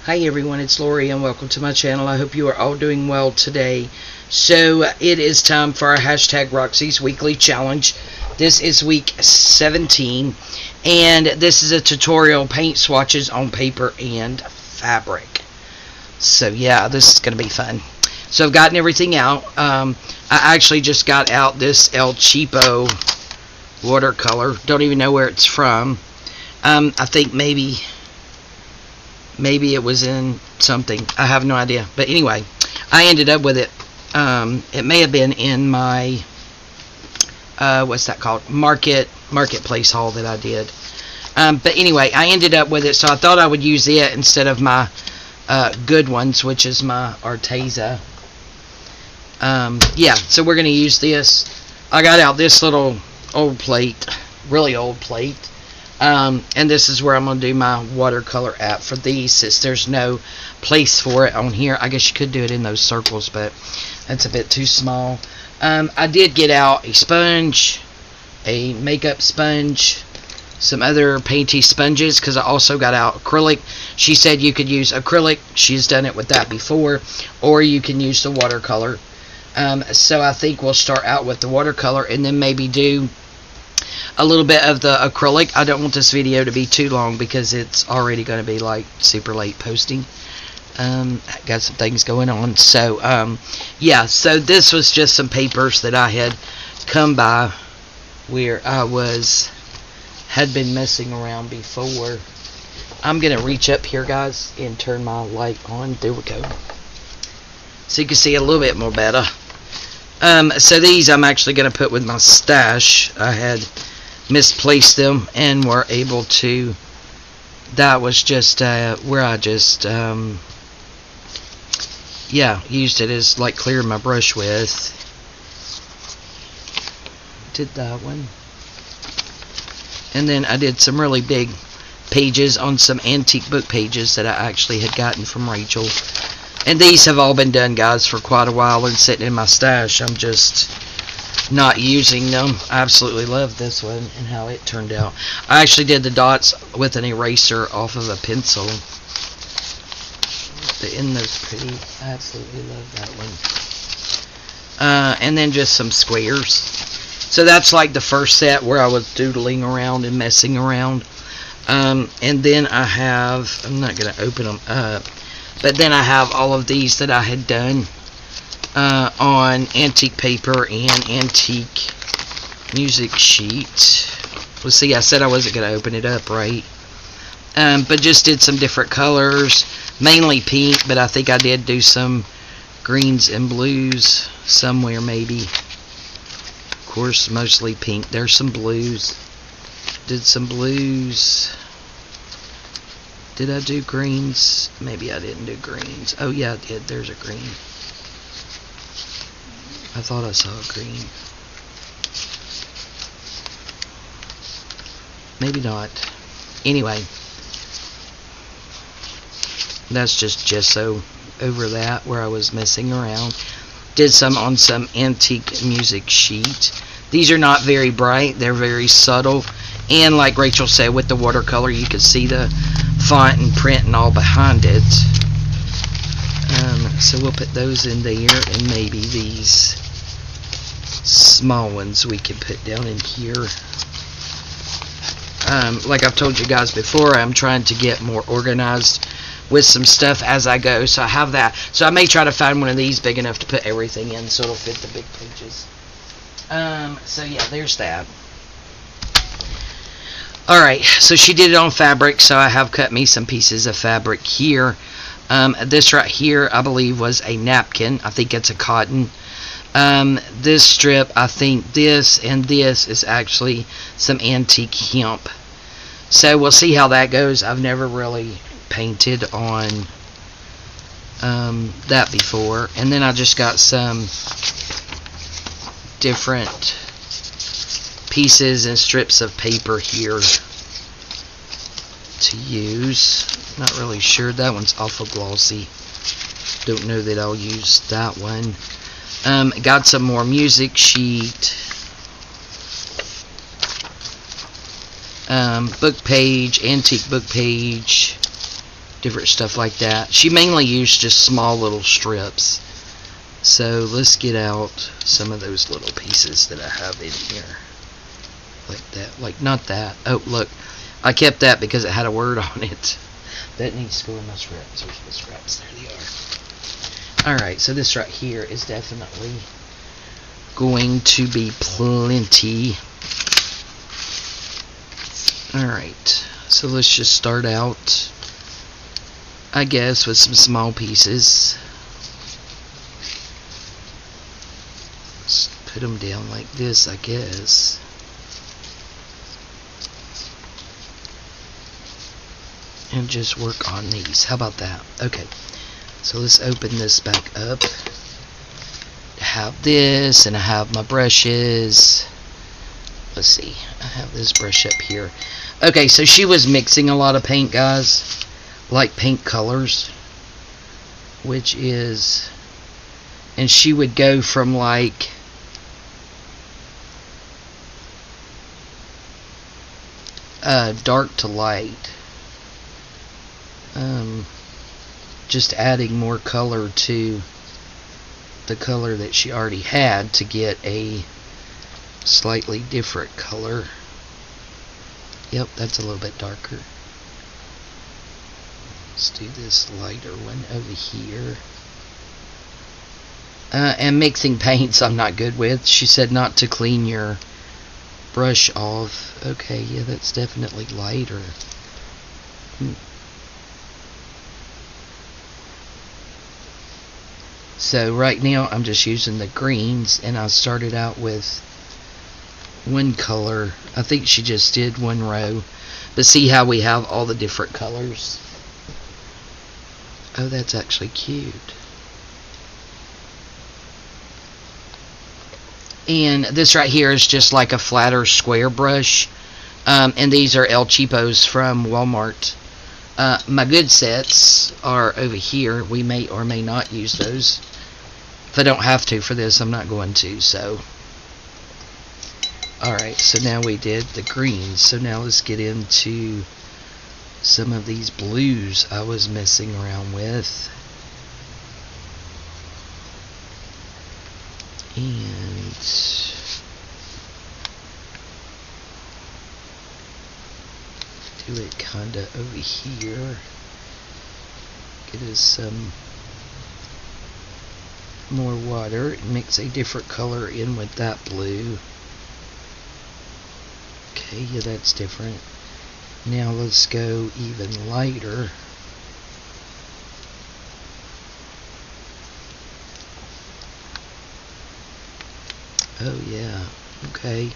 Hi everyone, it's Lori and welcome to my channel. I hope you are all doing well today. So it is time for our hashtag Roxy's weekly challenge. This is week 17 and this is a tutorial paint swatches on paper and fabric. So yeah, this is going to be fun. So I've gotten everything out. I actually just got out this El Cheapo watercolor. Don't even know where it's from. I think maybe it was in something. I have no idea. But anyway, I ended up with it. It may have been in my what's that called? Marketplace haul that I did. But anyway, I ended up with it, so I thought I would use it instead of my good ones, which is my Arteza. Yeah, so we're gonna use this. I got out this little old plate, really old plate. And this is where I'm going to do my watercolor at for these, since there's no place for it on here. I guess you could do it in those circles, but that's a bit too small. I did get out a sponge, a makeup sponge, some other painty sponges, because I also got out acrylic. She said you could use acrylic. She's done it with that before, or you can use the watercolor. So I think we'll start out with the watercolor and then maybe do a little bit of the acrylic. I don't want this video to be too long because it's already going to be like super late posting. Got some things going on. So yeah, so this was just some papers that I had come by where I had been messing around before. I'm going to reach up here, guys, and turn my light on. There we go. So you can see a little bit more better. So these I'm actually going to put with my stash. I had misplaced them and were able to. That was just where I just yeah, used it as like clear my brush with. Did that one, and then I did some really big pages on some antique book pages that I actually had gotten from Rachel. And these have all been done, guys, for quite a while and sitting in my stash. I'm just not using them. I absolutely love this one and how it turned out. I actually did the dots with an eraser off of a pencil. Isn't those pretty? I absolutely love that one. And then just some squares. So that's like the first set where I was doodling around and messing around. And then I have, I'm not going to open them up, but then I have all of these that I had done on antique paper and antique music sheet. Well, see, I said I wasn't going to open it up, right? But just did some different colors, mainly pink, but I think I did do some greens and blues somewhere, maybe. Of course, mostly pink. There's some blues. Did some blues. Did I do greens? Maybe I didn't do greens. Oh yeah, I did. There's a green. I thought I saw a green. Maybe not. Anyway, that's just gesso over that where I was messing around. Did some on some antique music sheet. These are not very bright. They're very subtle. And like Rachel said, with the watercolor, you can see the font and print and all behind it. So we'll put those in there, and maybe these small ones we can put down in here. Like I've told you guys before, I'm trying to get more organized with some stuff as I go, so I have that. So I may try to find one of these big enough to put everything in so it'll fit the big pages. So yeah, there's that. Alright, so she did it on fabric, so I have cut me some pieces of fabric here. This right here, I believe, was a napkin. I think it's a cotton. This strip, I think this and this is actually some antique hemp. So we'll see how that goes. I've never really painted on that before. And then I just got some different pieces and strips of paper here to use. Not really sure. That one's awful glossy. Don't know that I'll use that one. Got some more music sheet. Book page, antique book page. different stuff like that. She mainly used just small little strips. So let's get out some of those little pieces that I have in here. Like that. Like, not that. Oh, look. I kept that because it had a word on it. That needs to go in my scraps. Where's my scraps? There they are. Alright, so this right here is definitely going to be plenty. Alright, so let's just start out, I guess, with some small pieces. Let's put them down like this, I guess. And just work on these. How about that? Okay, so let's open this back up. I have this, and I have my brushes. Let's see, I have this brush up here. Okay, so she was mixing a lot of paint, guys, like paint colors, which is, and she would go from like dark to light, just adding more color to the color that she already had to get a slightly different color. Yep, that's a little bit darker. Let's do this lighter one over here. And mixing paints I'm not good with. She said not to clean your brush off. Okay, yeah, that's definitely lighter. So right now I'm just using the greens, and I started out with one color. I think she just did one row, but see how we have all the different colors. Oh, that's actually cute. And this right here is just like a flatter square brush, and these are El Cheapos from Walmart. My good sets are over here. We may or may not use those. If I don't have to for this, I'm not going to. So alright, so now we did the greens. So now let's get into some of these blues I was messing around with. And do it kinda over here. Get us some more water. Mix a different color in with that blue. Okay, yeah, that's different. Now let's go even lighter. Oh yeah, okay.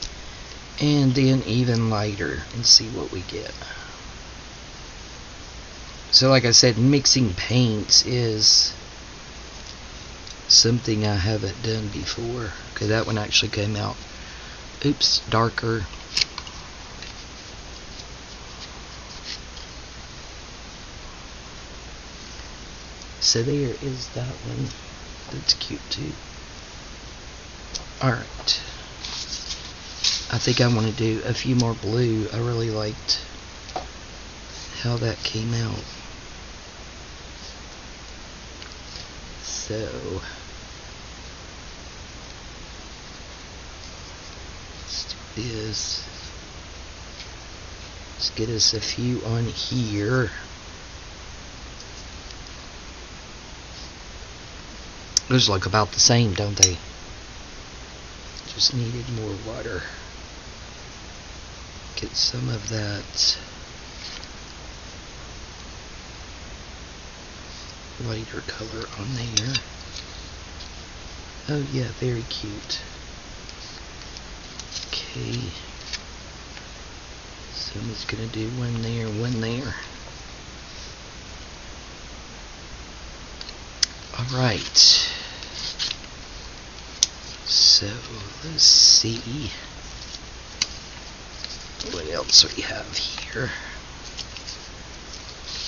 And then even lighter and see what we get. So like I said, mixing paints is something I haven't done before. Okay, that one actually came out, oops, darker. So there is that one. That's cute too. Alright. I think I want to do a few more blue. I really liked how that came out. So let's do this. Let's get us a few on here. Those look about the same, don't they? Just needed more water. Get some of that lighter color on there. Oh yeah, very cute. Okay. So I'm just gonna do one there, one there. Alright. So let's see what else we have here.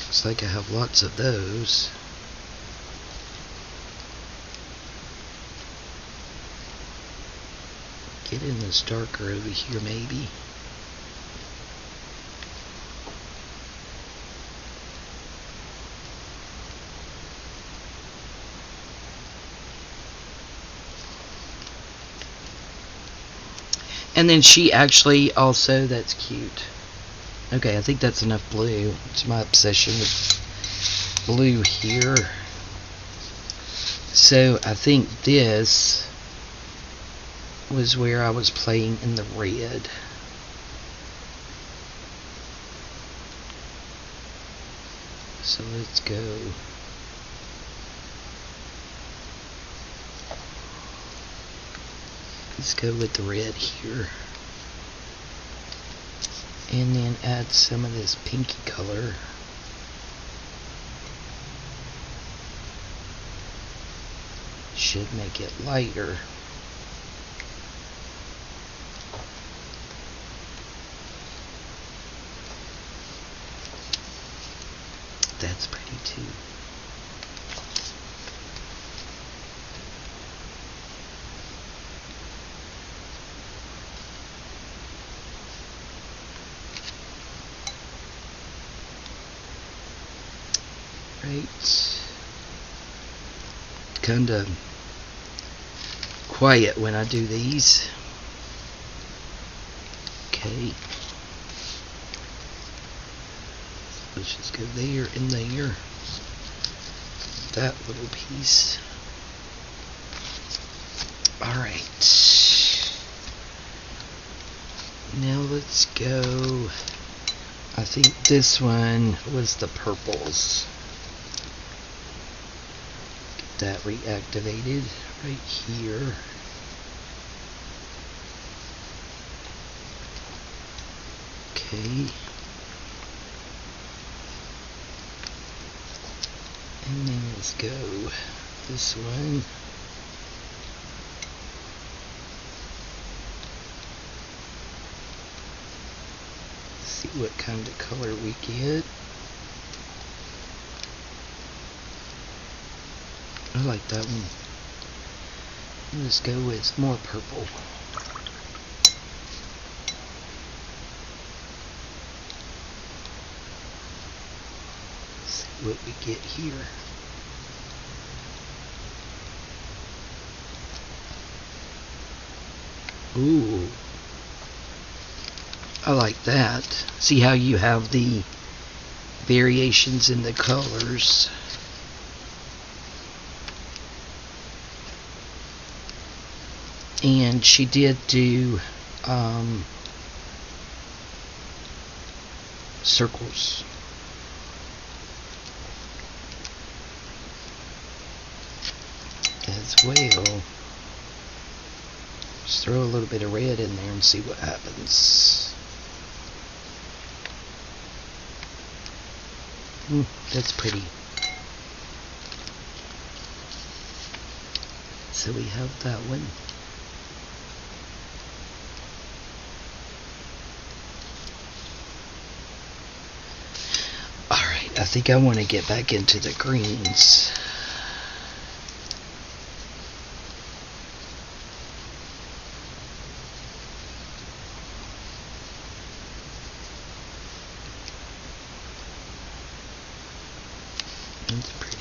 Looks like I have lots of those. Get in this darker over here maybe. And then she actually also, that's cute. Okay, I think that's enough blue. It's my obsession with blue here. So I think this was where I was playing in the red. So let's go. Let's go with the red here. And then add some of this pinky color. Should make it lighter. That's pretty too. Right. Kind of quiet when I do these. Okay. Let's just go there and there. That little piece. Alright. Now let's go. I think this one was the purples. Get that reactivated right here. Okay. And then let's go this one. See what kind of color we get. I like that one. Let's go with more purple. What we get here. Ooh, I like that. See how you have the variations in the colors. And she did do circles. As well. Just throw a little bit of red in there and see what happens. That's pretty. So we have that one. Alright, I think I want to get back into the greens. That's pretty.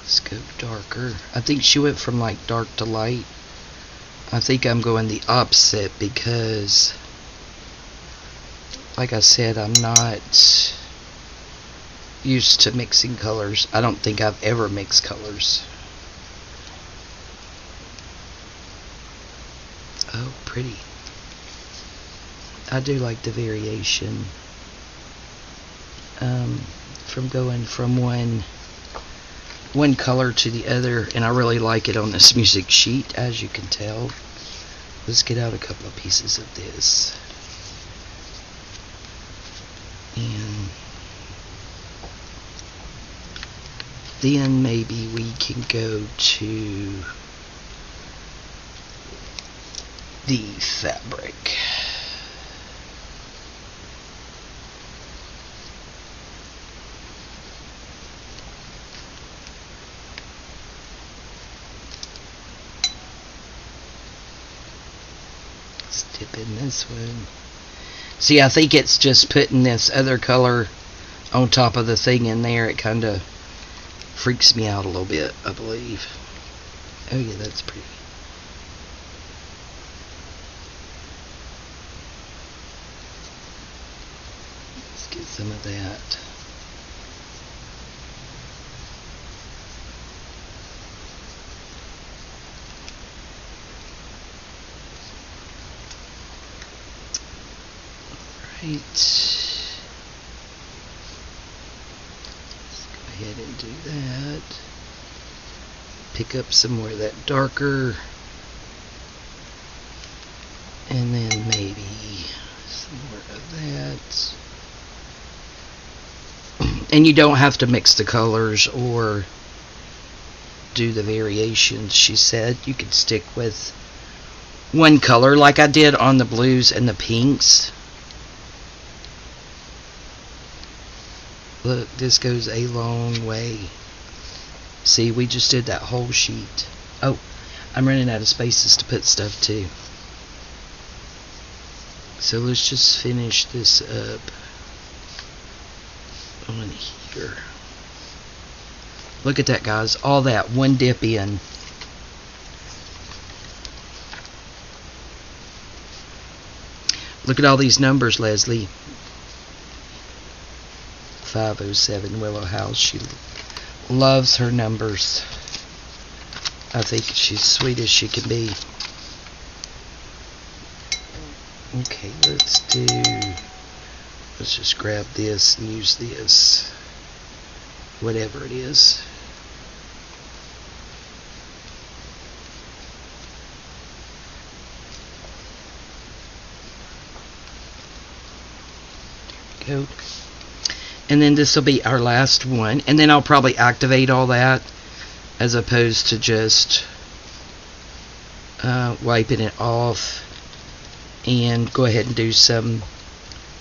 Let's go darker. I think she went from like dark to light. I think I'm going the opposite because, like I said, I'm not used to mixing colors. I don't think I've ever mixed colors. Oh, pretty. I do like the variation. From going from one color to the other, and I really like it on this music sheet, as you can tell. Let's get out a couple of pieces of this. And then maybe we can go to the fabric. Dip in this one. See, I think it's just putting this other color on top of the thing in there. It kind of freaks me out a little bit, I believe. Oh yeah, that's pretty. some of that. Right. Let's go ahead and do that. Pick up some more of that darker. And then maybe some more of that. And you don't have to mix the colors or do the variations, she said. You could stick with one color like I did on the blues and the pinks. Look, this goes a long way. See, we just did that whole sheet. Oh, I'm running out of spaces to put stuff too. So let's just finish this up on here. Look at that, guys. All that one dip in. Look at all these numbers, Leslie. 507 Willow House. She loves her numbers. I think she's sweet as she can be. Okay, let's just grab this and use this. Whatever it is. There we go. And then this will be our last one. And then I'll probably activate all that as opposed to just wiping it off. And go ahead and do some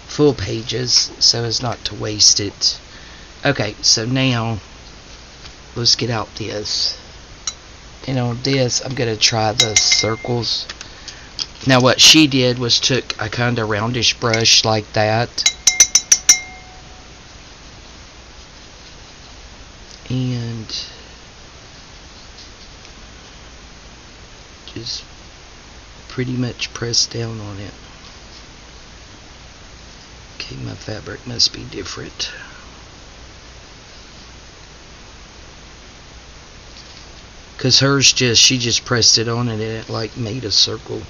full pages so as not to waste it. Okay, so now let's get out this. And on this, I'm going to try the circles. Now what she did was took a kind of roundish brush like that. And just pretty much press down on it. Okay, my fabric must be different. Because hers she just pressed it on and it like made a circle.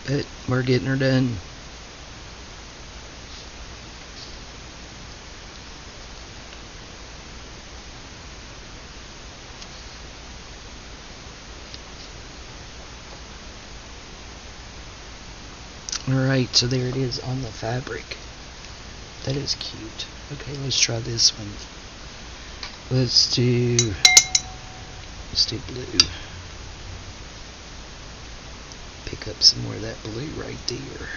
But we're getting her done. Alright, so there it is on the fabric. That is cute. Okay, let's try this one. Let's do blue. Pick up some more of that blue right there.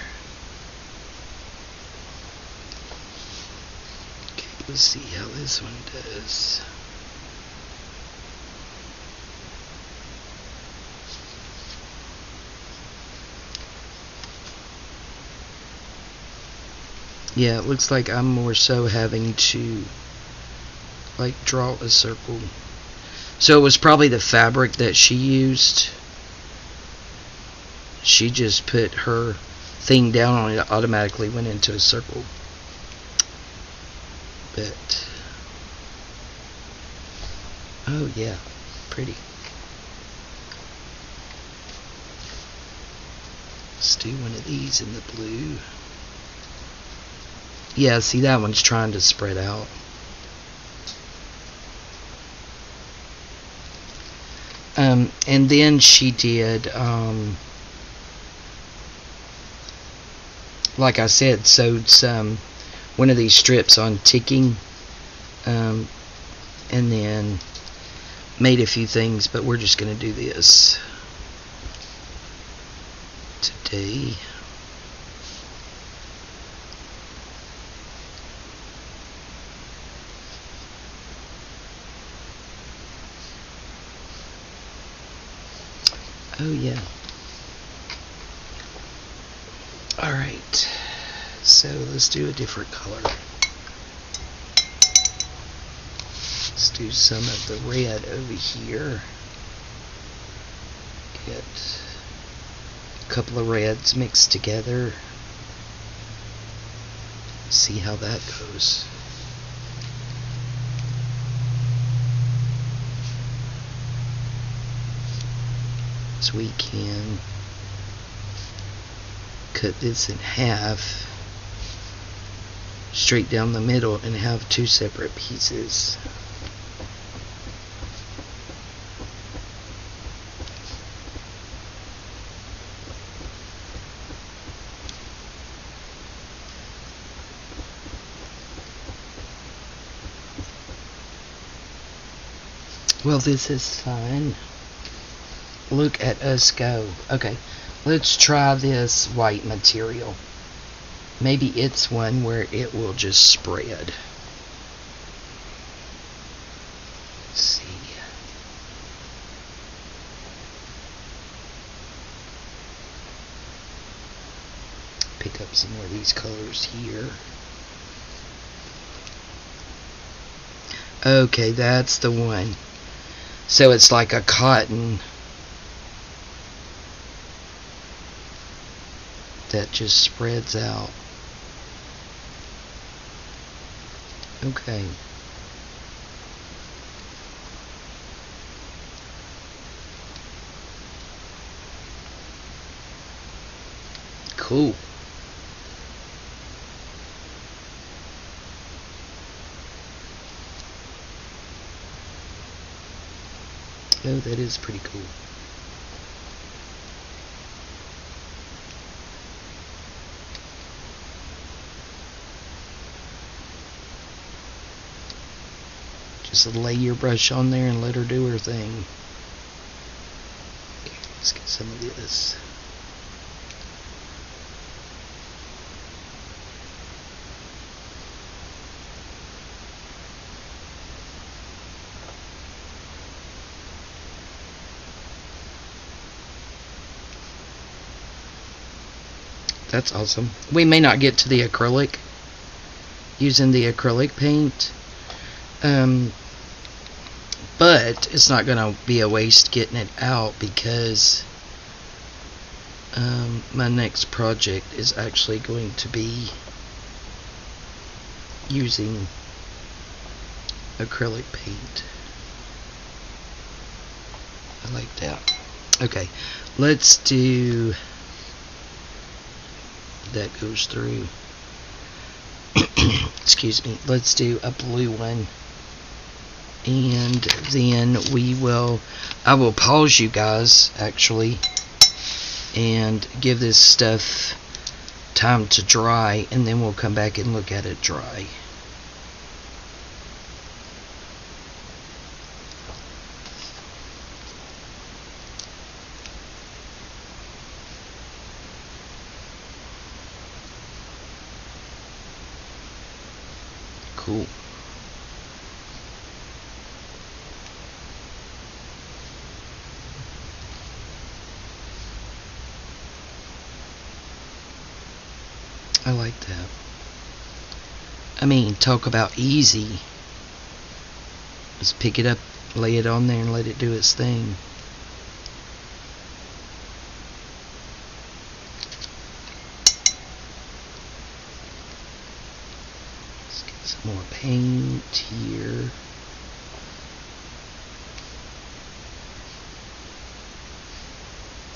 Okay, let's see how this one does. Yeah, it looks like I'm more so having to like draw a circle. So it was probably the fabric that she used. She just put her thing down on it, it automatically went into a circle. But oh yeah, pretty. Let's do one of these in the blue. Yeah, see, that one's trying to spread out. And then she did, like I said, sewed one of these strips on ticking, and then made a few things, but we're just going to do this today. Oh yeah. Alright. So let's do a different color. Let's do some of the red over here. Get a couple of reds mixed together. See how that goes. So we can cut this in half, straight down the middle, and have two separate pieces. Well, this is fun. Look at us go. Okay, let's try this white material. Maybe it's one where it will just spread. Let's see. Pick up some more of these colors here. Okay, that's the one. So it's like a cotton that just spreads out. Okay. Cool. Oh, that is pretty cool. Just lay your brush on there and let her do her thing. Okay, let's get some of this. That's awesome. We may not get to the acrylic using the acrylic paint, but it's not going to be a waste getting it out, because my next project is actually going to be using acrylic paint. I like that. Okay, let's do... that goes through. Excuse me. Let's do a blue one, and then I will pause you guys actually and give this stuff time to dry, and then we'll come back and look at it dry. Cool. I like that. I mean, talk about easy. Just pick it up, lay it on there, and let it do its thing. Some more paint here.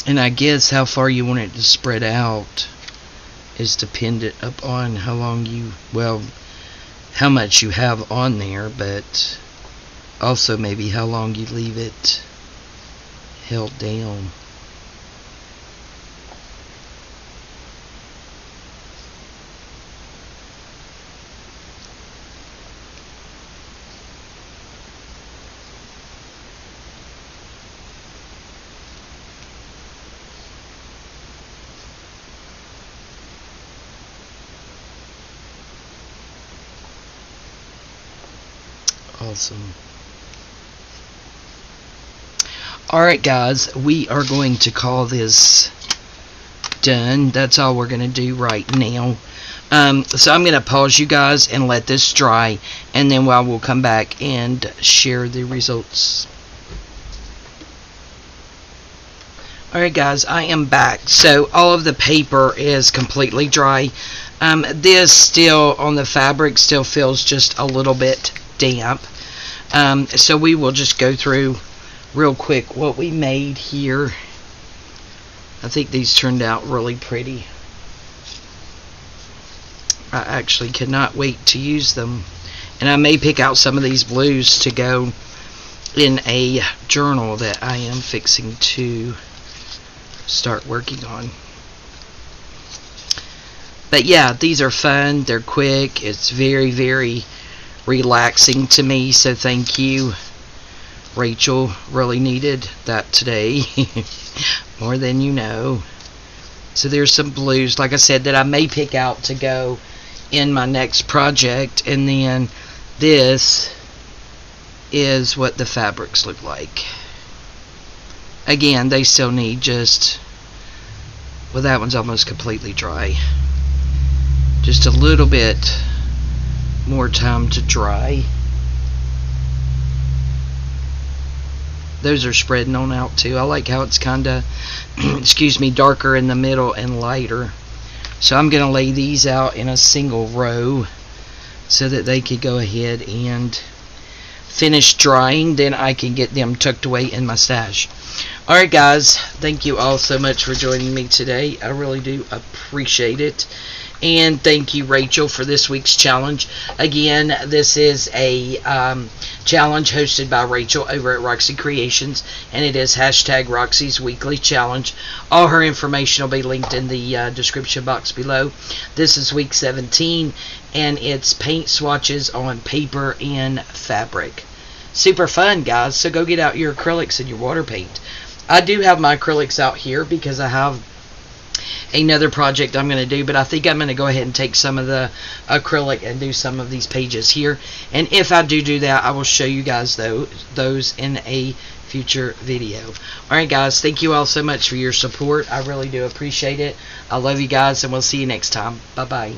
And I guess how far you want it to spread out is dependent upon how long how much you have on there, but also maybe how long you leave it held down. Awesome. Alright guys, we are going to call this done. That's all we're going to do right now. So I'm going to pause you guys and let this dry, and then we'll come back and share the results. Alright guys, I am back. So all of the paper is completely dry. This still on the fabric still feels just a little bit damp. So we will just go through real quick what we made here. I think these turned out really pretty. I actually cannot wait to use them. And I may pick out some of these blues to go in a journal that I am fixing to start working on. But yeah, these are fun. They're quick. It's very, very relaxing to me. So thank you, Rachel. Really needed that today. More than you know. So there's some blues, like I said, that I may pick out to go in my next project. And then this is what the fabrics look like. Again, they still need just, well, that one's almost completely dry. Just a little bit more time to dry. Those are spreading on out too. I like how it's kind of, excuse me, darker in the middle and lighter. So I'm going to lay these out in a single row so that they could go ahead and finish drying. Then I can get them tucked away in my stash. Alright guys, thank you all so much for joining me today. I really do appreciate it. And thank you, Rachel, for this week's challenge. Again, this is a challenge hosted by Rachel over at Roxy Creations, and it is hashtag Roxy's Weekly Challenge. All her information will be linked in the description box below. This is week 17, and it's paint swatches on paper and fabric. Super fun, guys. So go get out your acrylics and your water paint. I do have my acrylics out here because I have another project I'm going to do, but I think I'm going to go ahead and take some of the acrylic and do some of these pages here. And if I do that, I will show you guys those in a future video. Alright guys, thank you all so much for your support. I really do appreciate it. I love you guys, and we'll see you next time. Bye bye.